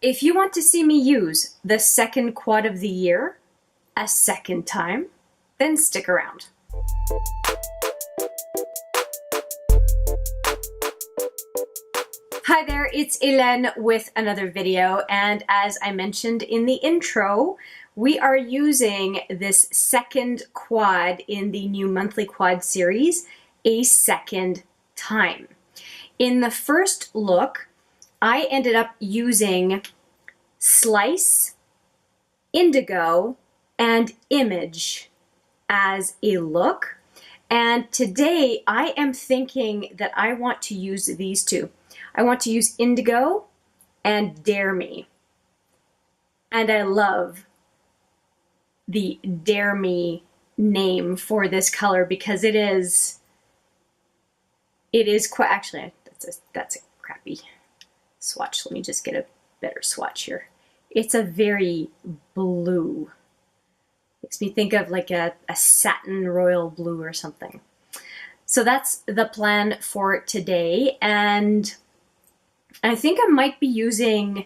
If you want to see me use the second quad of the year a second time, then stick around. Hi there, it's Hélène with another video, and as I mentioned in the intro, we are using this second quad in the new monthly quad series a second time. In the first look, I ended up using Slice, Indigo, and Image as a look, and today I am thinking that I want to use these two. I want to use Indigo and Dare Me. And I love the Dare Me name for this color because it is quite, actually, that's a crappy swatch. Let me just get a better swatch here. It's a very blue. Makes me think of like a satin royal blue or something. So that's the plan for today, and I think I might be using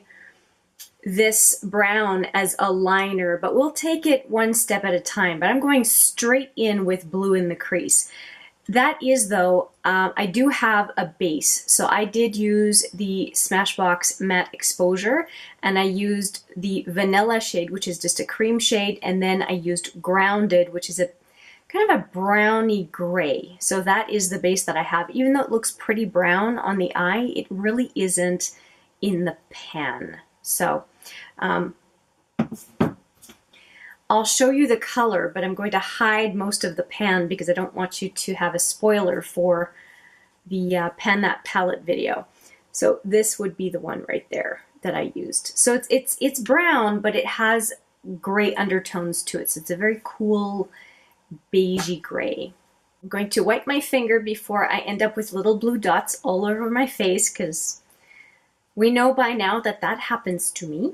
this brown as a liner, but we'll take it one step at a time. But I'm going straight in with blue in the crease. That is, though, I do have a base. So I did use the Smashbox Matte Exposure, and I used the Vanilla shade, which is just a cream shade, and then I used Grounded, which is a kind of a browny gray. So that is the base that I have. Even though it looks pretty brown on the eye, it really isn't in the pan. So I'll show you the color, but I'm going to hide most of the pan because I don't want you to have a spoiler for the Pan That Palette video. So this would be the one right there that I used. So it's brown, but it has gray undertones to it. So it's a very cool beigey gray. I'm going to wipe my finger before I end up with little blue dots all over my face because we know by now that that happens to me.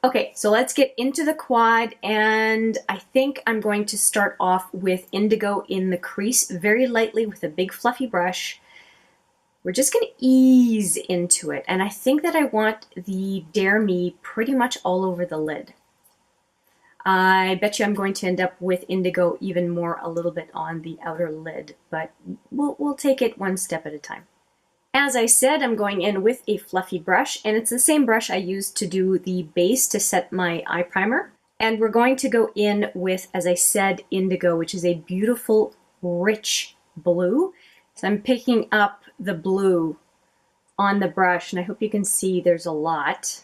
Okay, so let's get into the quad, and I think I'm going to start off with Indigo in the crease very lightly with a big fluffy brush. We're just going to ease into it, and I think that I want the Dare Me pretty much all over the lid. I bet you I'm going to end up with Indigo even more a little bit on the outer lid, but we'll take it one step at a time. As I said, I'm going in with a fluffy brush, and it's the same brush I used to do the base to set my eye primer. And we're going to go in with, as I said, Indigo, which is a beautiful, rich blue. So I'm picking up the blue on the brush, and I hope you can see there's a lot.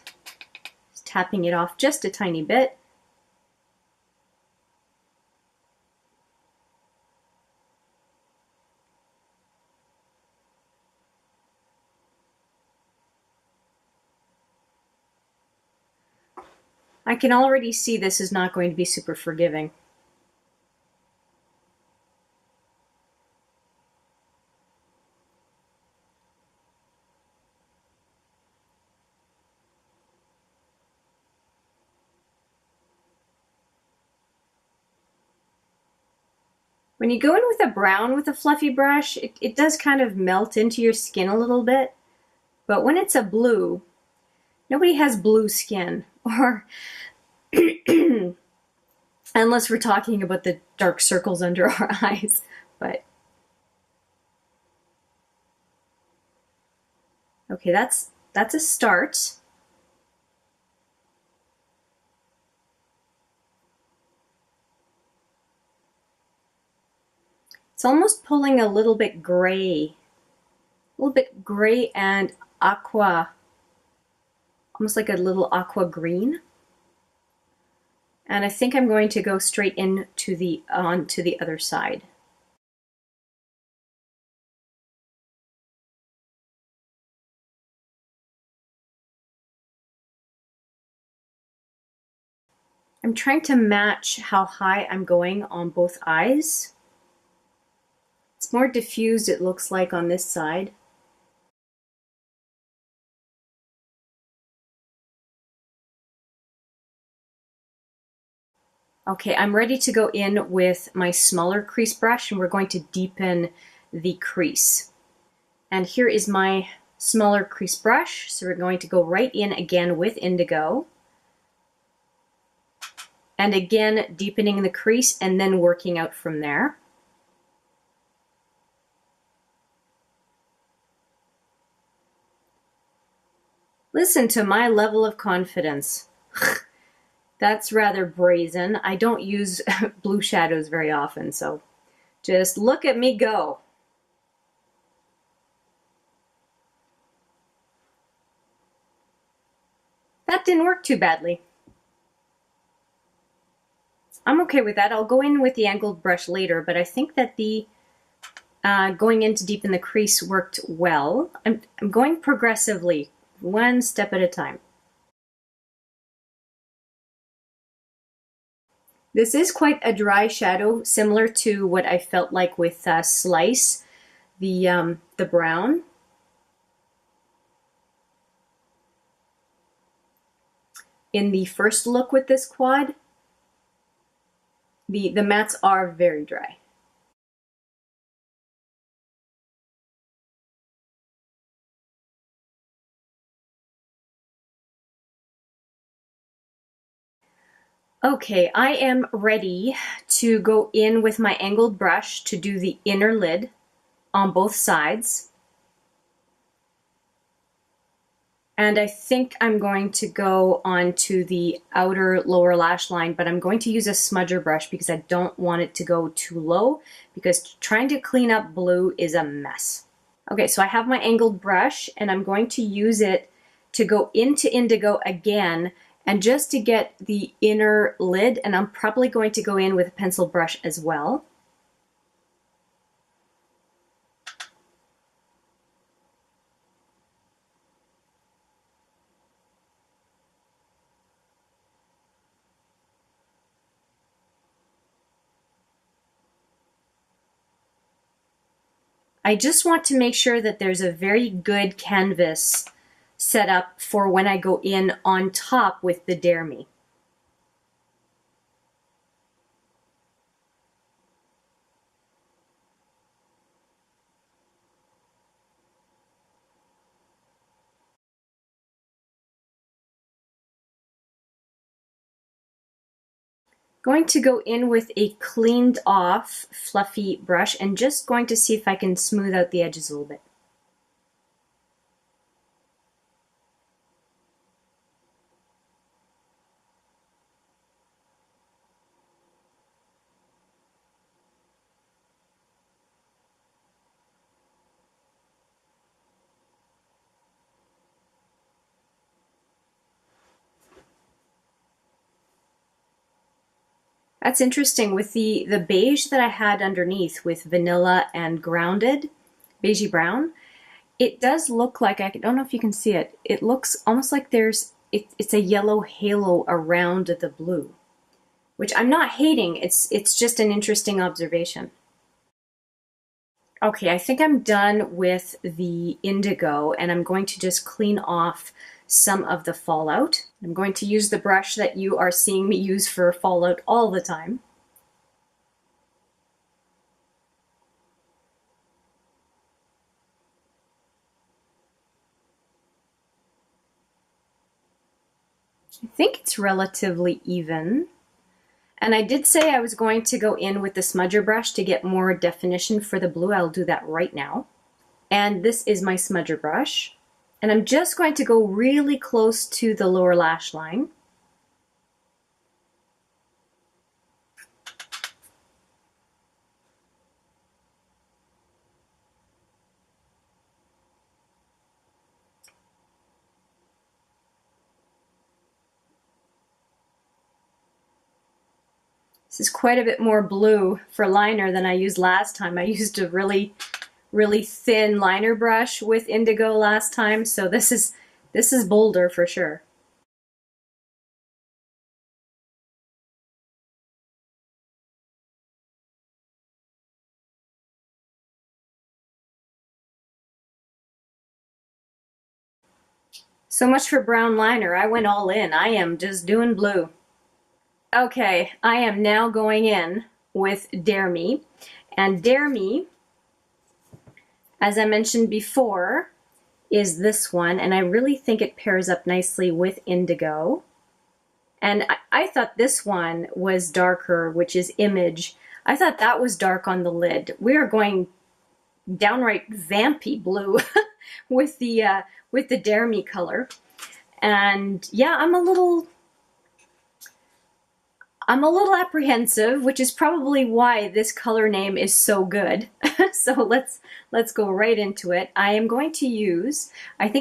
Just tapping it off just a tiny bit. I can already see this is not going to be super forgiving. When you go in with a brown with a fluffy brush, it does kind of melt into your skin a little bit. But when it's a blue, nobody has blue skin, or unless we're talking about the dark circles under our eyes. But okay, that's a start. It's almost pulling a little bit gray and aqua, almost like a little aqua green. And I think I'm going to go straight into onto the other side. I'm trying to match how high I'm going on both eyes. It's more diffused, it looks like, on this side. Okay, I'm ready to go in with my smaller crease brush, and we're going to deepen the crease. And here is my smaller crease brush. So we're going to go right in again with indigo. And again, deepening the crease and then working out from there. Listen to my level of confidence. That's rather brazen. I don't use blue shadows very often, so just look at me go. That didn't work too badly. I'm okay with that. I'll go in with the angled brush later, but I think that the going in to deepen the crease worked well. I'm going progressively, one step at a time. This is quite a dry shadow, similar to what I felt like with Slice, the brown. In the first look with this quad, the mattes are very dry. Okay, I am ready to go in with my angled brush to do the inner lid on both sides. And I think I'm going to go onto the outer lower lash line, but I'm going to use a smudger brush because I don't want it to go too low, because trying to clean up blue is a mess. Okay, so I have my angled brush and I'm going to use it to go into indigo again and just to get the inner lid, and I'm probably going to go in with a pencil brush as well. I just want to make sure that there's a very good canvas set up for when I go in on top with the Dare Me. Going to go in with a cleaned off fluffy brush and just going to see if I can smooth out the edges a little bit. That's interesting. With the beige that I had underneath with vanilla and grounded, beigey brown, it does look like, I don't know if you can see it, it looks almost like it's a yellow halo around the blue, which I'm not hating, it's just an interesting observation. Okay, I think I'm done with the indigo and I'm going to just clean off some of the fallout. I'm going to use the brush that you are seeing me use for fallout all the time. I think it's relatively even. And I did say I was going to go in with the smudger brush to get more definition for the blue. I'll do that right now. And this is my smudger brush. And I'm just going to go really close to the lower lash line. This is quite a bit more blue for liner than I used last time. I used a really thin liner brush with indigo last time, so this is bolder for sure. So much for brown liner. I went all in. I am just doing blue. Okay, I am now going in with Dare Me. And Dare Me, as I mentioned before, is this one, and I really think it pairs up nicely with indigo. And I thought this one was darker, which is Image. I thought that was dark on the lid. We are going downright vampy blue with the Dare Me color. And yeah, I'm a little apprehensive, which is probably why this color name is so good. So let's go right into it. I think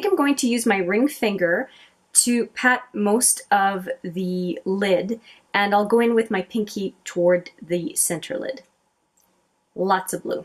I'm going to use my ring finger to pat most of the lid, and I'll go in with my pinky toward the center lid. Lots of blue.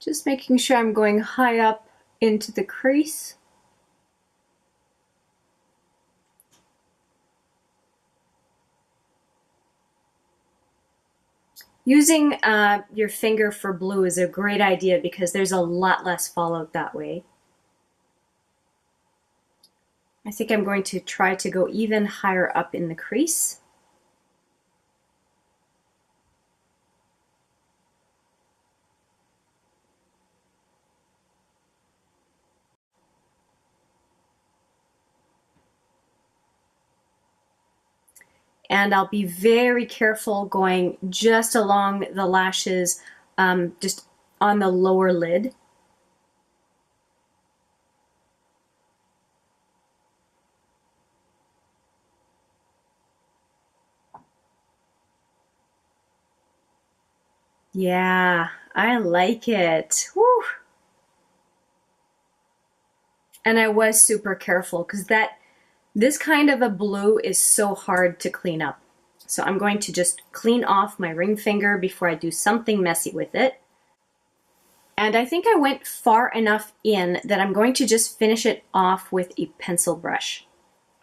Just making sure I'm going high up into the crease. Using your finger for blue is a great idea because there's a lot less fallout that way. I think I'm going to try to go even higher up in the crease. And I'll be very careful going just along the lashes, just on the lower lid. Yeah, I like it. Woo. And I was super careful because this kind of a blue is so hard to clean up. So I'm going to just clean off my ring finger before I do something messy with it. And I think I went far enough in that I'm going to just finish it off with a pencil brush.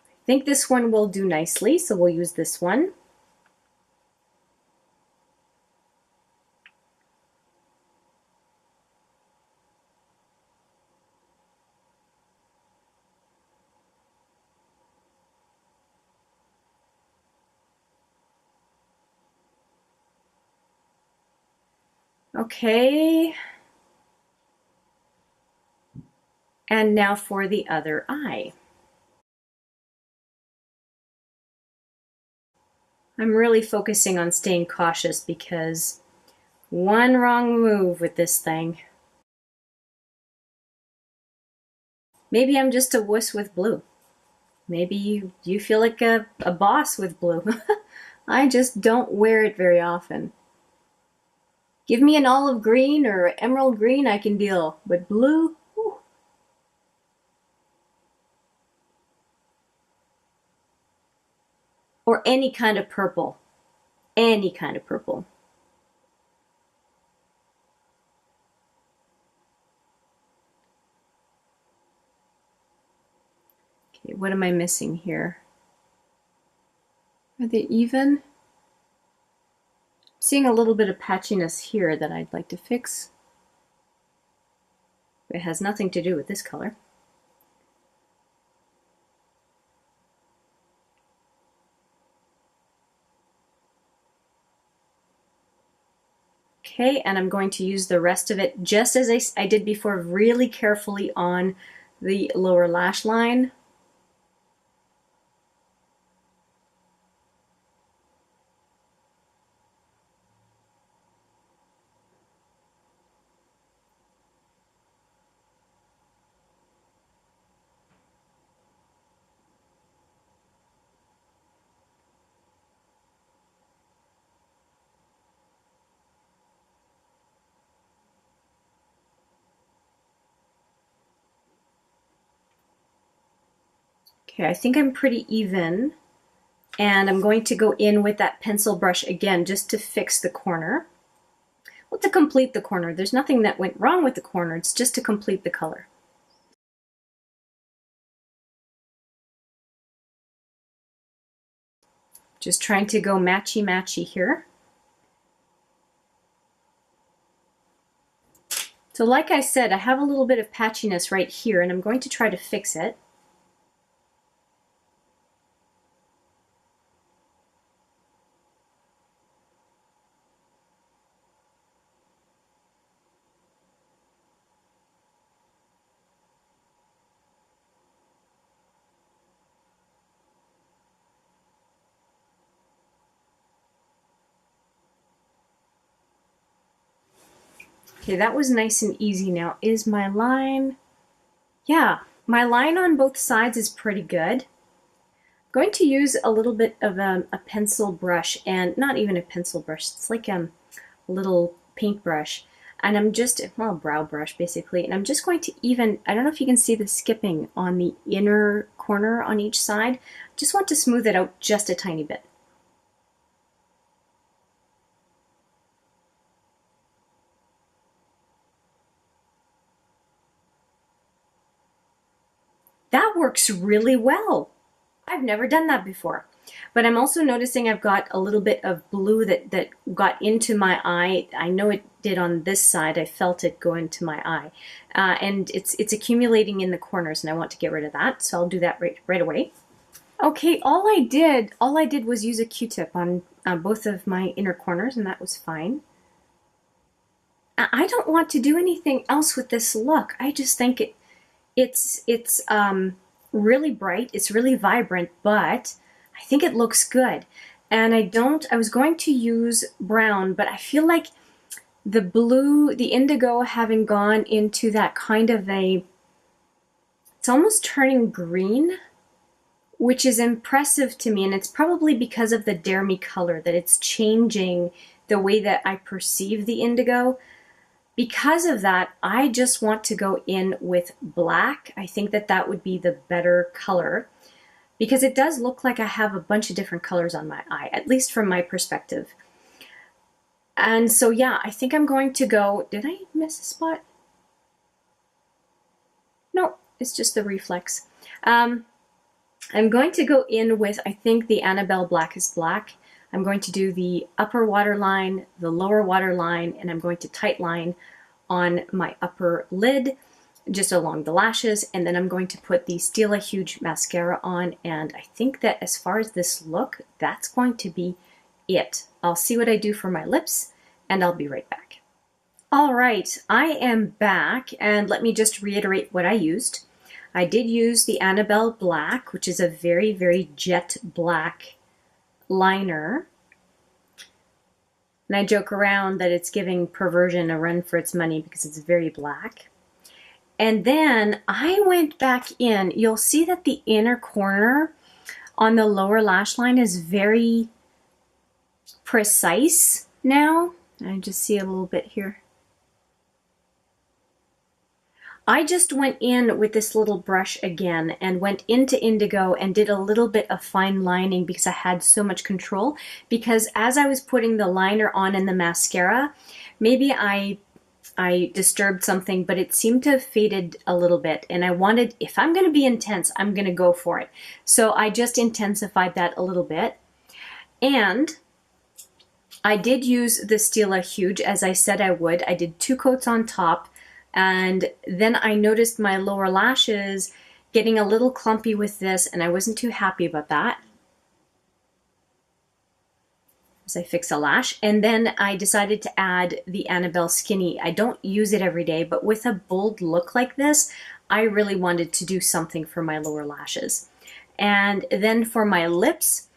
I think this one will do nicely, so we'll use this one. Okay. And now for the other eye. I'm really focusing on staying cautious because one wrong move with this thing. Maybe I'm just a wuss with blue. Maybe you feel like a boss with blue. I just don't wear it very often. Give me an olive green or emerald green, I can deal. But blue? Whew. Or any kind of purple. Any kind of purple. Okay, what am I missing here? Are they even? I'm seeing a little bit of patchiness here that I'd like to fix. It has nothing to do with this color. Okay, and I'm going to use the rest of it just as I did before, really carefully on the lower lash line. Okay, I think I'm pretty even. And I'm going to go in with that pencil brush again just to fix the corner. Well, to complete the corner. There's nothing that went wrong with the corner. It's just to complete the color. Just trying to go matchy-matchy here. So like I said, I have a little bit of patchiness right here, and I'm going to try to fix it. Okay, that was nice and easy. Now, is my line... Yeah, my line on both sides is pretty good. I'm going to use a little bit of a pencil brush, and not even a pencil brush, it's like a little paintbrush. And I'm just, well, brow brush basically, and I'm just going to even, I don't know if you can see the skipping on the inner corner on each side. Just want to smooth it out just a tiny bit. That works really well. I've never done that before. But I'm also noticing I've got a little bit of blue that got into my eye. I know it did on this side. I felt it go into my eye. And it's accumulating in the corners, and I want to get rid of that. So I'll do that right away. Okay, all I did was use a Q-tip on both of my inner corners, and that was fine. I don't want to do anything else with this look. I just think it's really bright, it's really vibrant, but I think it looks good. And I was going to use brown, but I feel like the blue, the indigo having gone into that kind of it's almost turning green, which is impressive to me. And it's probably because of the Dare Me color that it's changing the way that I perceive the indigo. Because of that, I just want to go in with black. I think that would be the better color, because it does look like I have a bunch of different colors on my eye, at least from my perspective. And so yeah, I think I'm going to go, did I miss a spot? No, it's just the reflex. I'm going to go in with, I think, the Annabelle Blackest Black. I'm going to do the upper waterline, the lower waterline, and I'm going to tight line on my upper lid, just along the lashes, and then I'm going to put the Stila Huge mascara on, and I think that as far as this look, that's going to be it. I'll see what I do for my lips, and I'll be right back. All right, I am back, and let me just reiterate what I used. I did use the Annabelle Black, which is a very, very jet black liner. And I joke around that it's giving Perversion a run for its money because it's very black. And then I went back in. You'll see that the inner corner on the lower lash line is very precise now. I just see a little bit here. I just went in with this little brush again and went into indigo and did a little bit of fine lining because I had so much control. Because as I was putting the liner on and the mascara, maybe I disturbed something, but it seemed to have faded a little bit. And I wanted, if I'm going to be intense, I'm going to go for it. So I just intensified that a little bit. And I did use the Stila Huge, as I said I would. I did 2 coats on top. And then I noticed my lower lashes getting a little clumpy with this, and I wasn't too happy about that. As I fix a lash. And then I decided to add the Annabelle Skinny. I don't use it every day, but with a bold look like this, I really wanted to do something for my lower lashes. And then for my lips,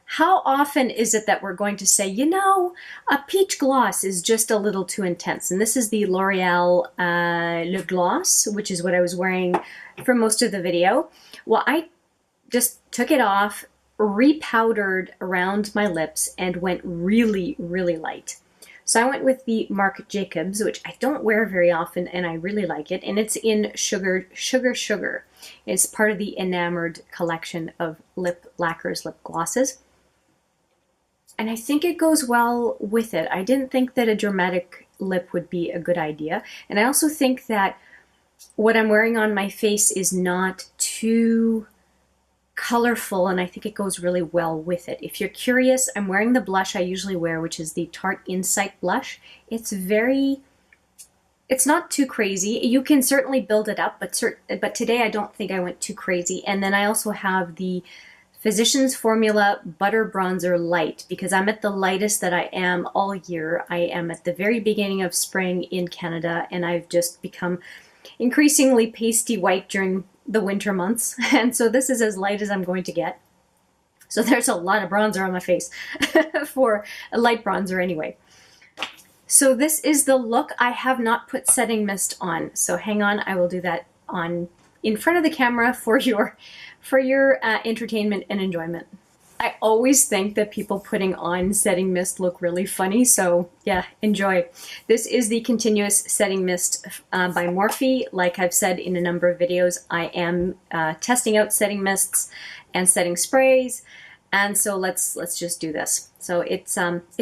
how often is it that we're going to say, you know, a peach gloss is just a little too intense? And this is the L'Oreal Le Gloss, which is what I was wearing for most of the video. Well, I just took it off, repowdered around my lips, and went really, really light. So I went with the Marc Jacobs, which I don't wear very often, and I really like it. And it's in Sugar. It's part of the Enamored collection of lip lacquers, lip glosses. And I think it goes well with it. I didn't think that a dramatic lip would be a good idea. And I also think that what I'm wearing on my face is not too colorful, and I think it goes really well with it. If you're curious, I'm wearing the blush I usually wear, which is the Tarte Insight blush. It's not too crazy. You can certainly build it up, but today I don't think I went too crazy. And then I also have the Physicians Formula Butter Bronzer Light, because I'm at the lightest that I am all year. I am at the very beginning of spring in Canada, and I've just become increasingly pasty white during the winter months. And so this is as light as I'm going to get. So there's a lot of bronzer on my face for a light bronzer anyway. So this is the look. I have not put setting mist on. So hang on, I will do that on in front of the camera for your entertainment and enjoyment. I always think that people putting on setting mist look really funny, so yeah, enjoy. This is the Continuous Setting Mist by Morphe. Like I've said in a number of videos, I am testing out setting mists and setting sprays, and so let's just do this. So it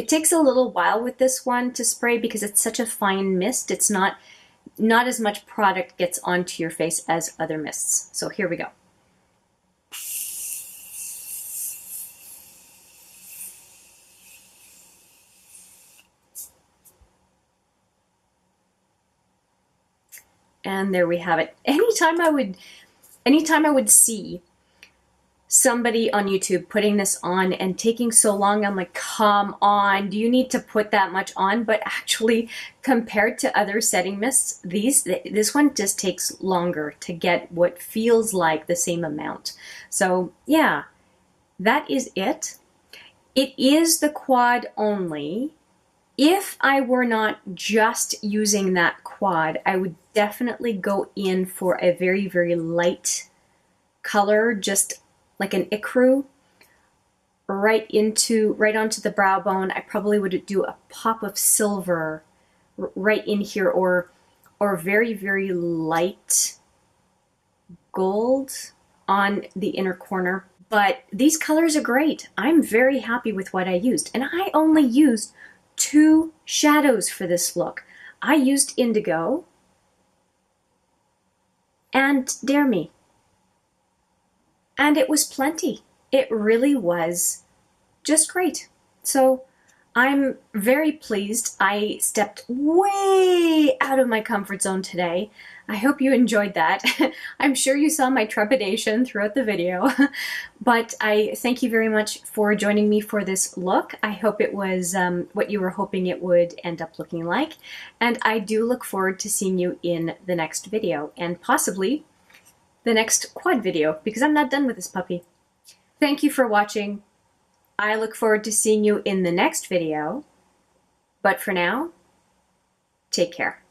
takes a little while with this one to spray because it's such a fine mist. It's not as much product gets onto your face as other mists. So here we go. And there we have it. Anytime I would see somebody on YouTube putting this on and taking so long, I'm like, come on, do you need to put that much on? But actually, compared to other setting mists, this one just takes longer to get what feels like the same amount. So yeah, that is it. It is the quad only. If I were not just using that quad, I would definitely go in for a very, very light color, just like an ecru, right onto the brow bone. I probably would do a pop of silver right in here, or very, very light gold on the inner corner. But these colors are great. I'm very happy with what I used, and I only used 2 shadows for this look. I used Indigo and Dare Me, and it was plenty. It really was just great. So I'm very pleased. I stepped way out of my comfort zone today. I hope you enjoyed that. I'm sure you saw my trepidation throughout the video, but I thank you very much for joining me for this look. I hope it was what you were hoping it would end up looking like, and I do look forward to seeing you in the next video, and possibly the next quad video, because I'm not done with this puppy. Thank you for watching. I look forward to seeing you in the next video, but for now, take care.